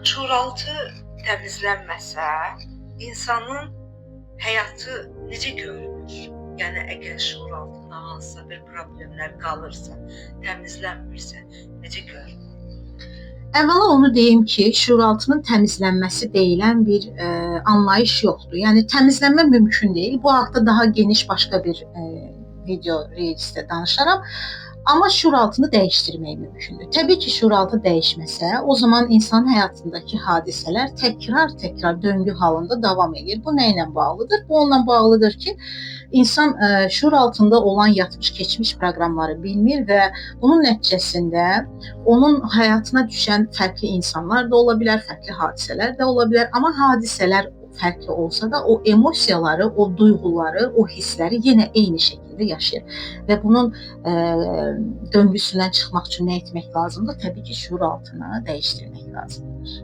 Şuuraltı təmizlənməsə, insanın həyatı necə görünür? Yəni, əgər şuuraltında hansısa bir problemlər qalırsa, təmizlənmirsə, necə görünür? Əvvəla onu deyim ki, şuuraltının təmizlənməsi deyilən bir anlayış yoxdur. Yəni təmizlənmə mümkün deyil. Bu haqda daha geniş başqa bir video reelsdə danışaram. Amma şuuraltını dəyişdirmək mümkündür. Təbii ki, şuuraltı dəyişməsə, o zaman insan həyatındakı hadisələr təkrar döngü halında davam edir. Bu nə ilə bağlıdır? Bu onunla bağlıdır ki, insan şuuraltında olan yatmış-keçmiş proqramları bilmir və bunun nəticəsində onun həyatına düşən fərqli insanlar da ola bilər, fərqli hadisələr də ola bilər. Amma hadisələr fərqli olsa da o emosiyaları, o duyğuları, o hissləri yenə eyni şəkildə yaşayır. Və bunun döngüsündən çıxmaq üçün nə etmək lazımdır? Təbii ki, şuuraltını dəyişdirmək lazımdır.